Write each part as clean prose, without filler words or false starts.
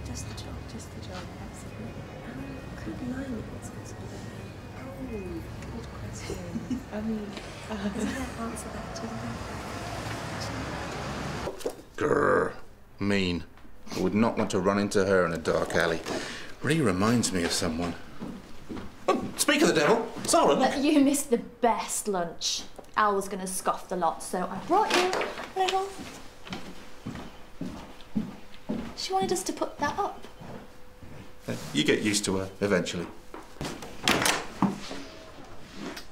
Just the job, absolutely. Could 9 minutes possibly? Oh, good question. I mean, doesn't that answer that too? Grrr. Mean. I would not want to run into her in a dark alley. Really reminds me of someone. Oh, speak of the devil, Zara, look. You missed the best lunch. Al was going to scoff the lot, so I brought you a little. She wanted us to put that up. You get used to her eventually.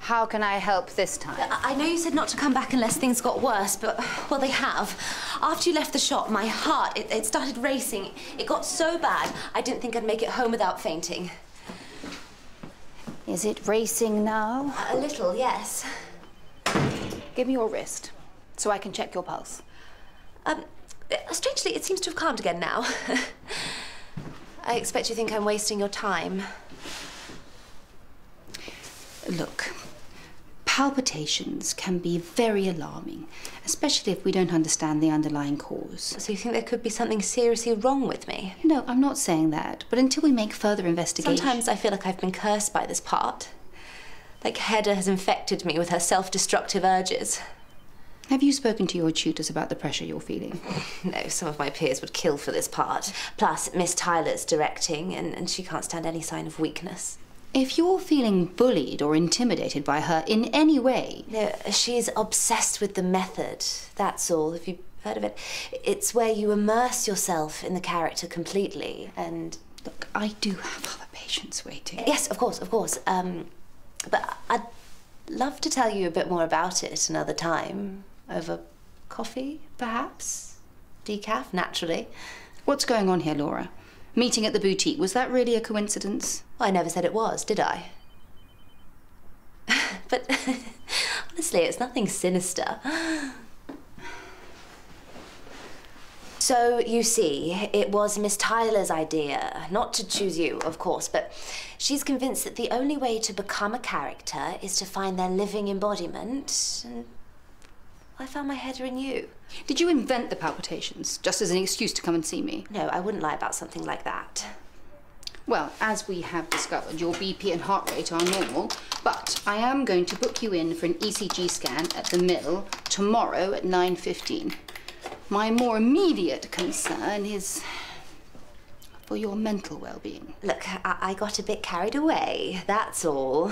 How can I help this time? I know you said not to come back unless things got worse, but, well, they have. After you left the shop, my heart, it started racing. It got so bad, I didn't think I'd make it home without fainting. Is it racing now? A little, yes. Give me your wrist, so I can check your pulse. Strangely, it seems to have calmed again now. I expect you think I'm wasting your time. Look, palpitations can be very alarming, especially if we don't understand the underlying cause. So you think there could be something seriously wrong with me? No, I'm not saying that, but until we make further investigation... Sometimes I feel like I've been cursed by this part. Like Hedda has infected me with her self-destructive urges. Have you spoken to your tutors about the pressure you're feeling? No, some of my peers would kill for this part. Plus, Miss Tyler's directing, and she can't stand any sign of weakness. If you're feeling bullied or intimidated by her in any way... No, she's obsessed with the method, that's all. If you've heard of it. It's where you immerse yourself in the character completely, and... Look, I do have other patients waiting. Yes, of course, of course. But I'd love to tell you a bit more about it another time. Over coffee, perhaps? Decaf, naturally. What's going on here, Laura? Meeting at the boutique, was that really a coincidence? I never said it was, did I? But honestly, it's nothing sinister. So, you see, it was Miss Tyler's idea, not to choose you, of course, but she's convinced that the only way to become a character is to find their living embodiment, and I found my header in you. Did you invent the palpitations, just as an excuse to come and see me? No, I wouldn't lie about something like that. Well, as we have discovered, your BP and heart rate are normal, but I am going to book you in for an ECG scan at the mill tomorrow at 9:15. My more immediate concern is for your mental well-being. Look, I got a bit carried away, that's all.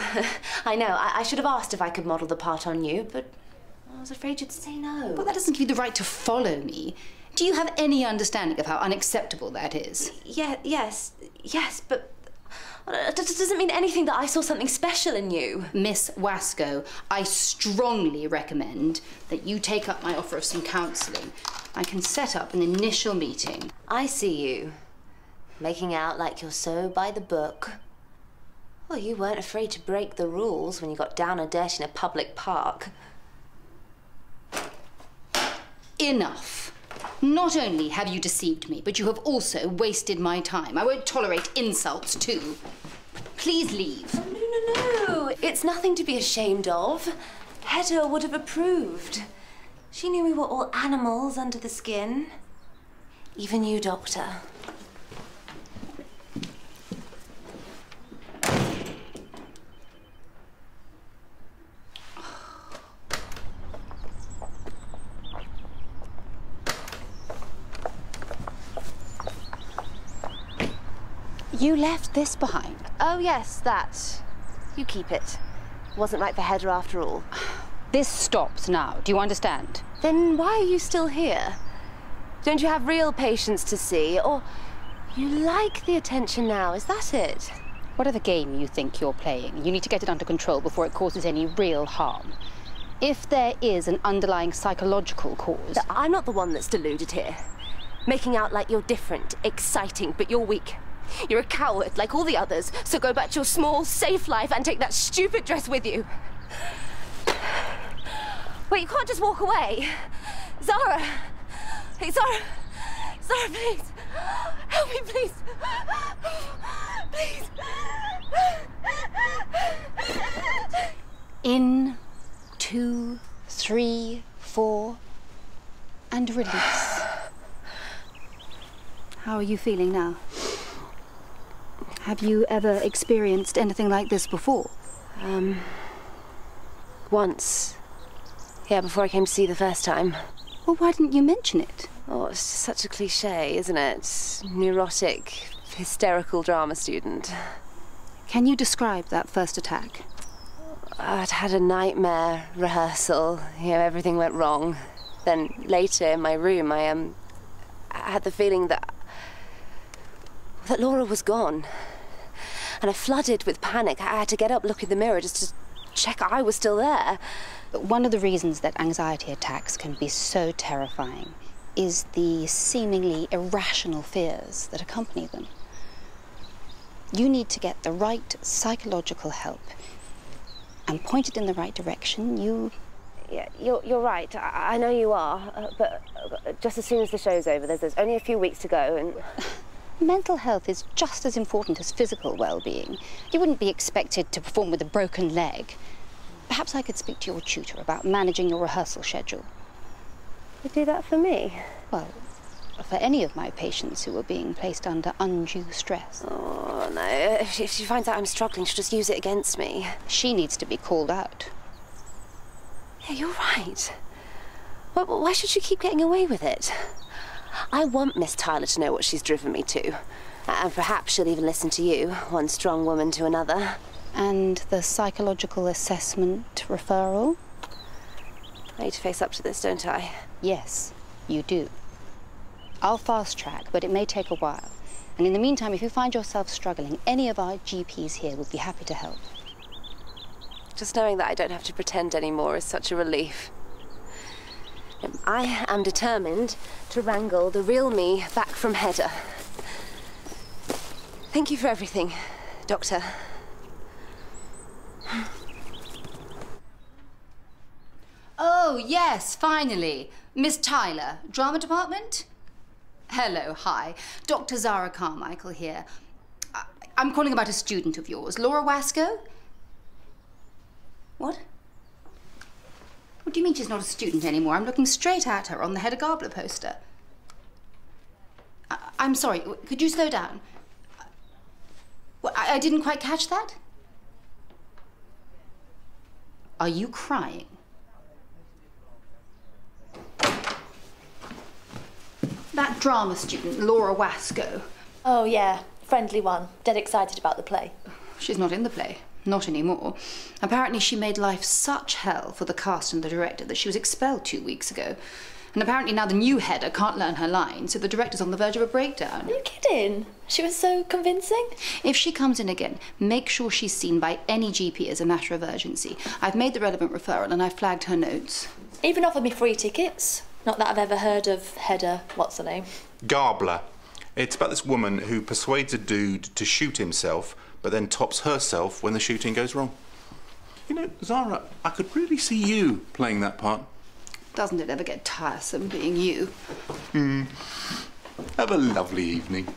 I know, I should have asked if I could model the part on you, but I was afraid you'd say no. Well, that doesn't give you the right to follow me. Do you have any understanding of how unacceptable that is? Yes, but it doesn't mean anything that I saw something special in you. Miss Wasco, I strongly recommend that you take up my offer of some counselling. I can set up an initial meeting. I see you, making out like you're so by the book. Well, you weren't afraid to break the rules when you got down and dirty in a public park. Enough. Not only have you deceived me, but you have also wasted my time. I won't tolerate insults, too. Please leave. Oh, no. It's nothing to be ashamed of. Hedda would have approved. She knew we were all animals under the skin. Even you, Doctor. You left this behind? Oh, yes, that. You keep it. Wasn't right for Hedda after all. This stops now. Do you understand? Then why are you still here? Don't you have real patients to see? Or you like the attention now, is that it? Whatever game you think you're playing, you need to get it under control before it causes any real harm. If there is an underlying psychological cause... I'm not the one that's deluded here. Making out like you're different, exciting, but you're weak. You're a coward, like all the others, so go back to your small, safe life and take that stupid dress with you. Wait, you can't just walk away. Zara! Hey, Zara! Zara, please! Help me, please! Please! In, 2, 3, 4, and release. How are you feeling now? Have you ever experienced anything like this before? Once. Yeah, before I came to see you the first time. Well, why didn't you mention it? Oh, it's such a cliche, isn't it? Neurotic, hysterical drama student. Can you describe that first attack? I'd had a nightmare rehearsal. Everything went wrong. Then later in my room, I had the feeling that Laura was gone. And I flooded with panic. I had to get up, look in the mirror just to check I was still there. But one of the reasons that anxiety attacks can be so terrifying is the seemingly irrational fears that accompany them. You need to get the right psychological help and pointed in the right direction. Yeah, you're right. I know you are. But just as soon as the show's over, there's only a few weeks to go and... Mental health is just as important as physical well-being. You wouldn't be expected to perform with a broken leg. Perhaps I could speak to your tutor about managing your rehearsal schedule. You do that for me? Well, for any of my patients who are being placed under undue stress. Oh, no. If she finds out I'm struggling, she'll just use it against me. She needs to be called out. Yeah, you're right. Why should she keep getting away with it? I want Miss Tyler to know what she's driven me to. And perhaps she'll even listen to you, one strong woman to another. And the psychological assessment referral? I need to face up to this, don't I? Yes, you do. I'll fast track, but it may take a while. And in the meantime, if you find yourself struggling, any of our GPs here would be happy to help. Just knowing that I don't have to pretend anymore is such a relief. I am determined to wrangle the real me back from Hedda. Thank you for everything, Doctor. Oh, yes, finally. Miss Tyler, drama department? Hello, hi. Dr. Zara Carmichael here. I'm calling about a student of yours, Laura Wasco. What? What do you mean she's not a student anymore? I'm looking straight at her on the Hedda Gabler poster. I'm sorry, could you slow down? I didn't quite catch that. Are you crying? That drama student, Laura Wasco. Oh, yeah. Friendly one. Dead excited about the play. She's not in the play. Not anymore. Apparently she made life such hell for the cast and the director that she was expelled 2 weeks ago. And apparently now the new Hedda can't learn her lines, so the director's on the verge of a breakdown. Are you kidding? She was so convincing. If she comes in again, make sure she's seen by any GP as a matter of urgency. I've made the relevant referral and I've flagged her notes. Even offered me free tickets. Not that I've ever heard of Hedda, what's her name? Gabler. It's about this woman who persuades a dude to shoot himself, but then tops herself when the shooting goes wrong. You know, Zara, I could really see you playing that part. Doesn't it ever get tiresome being you? Have a lovely evening.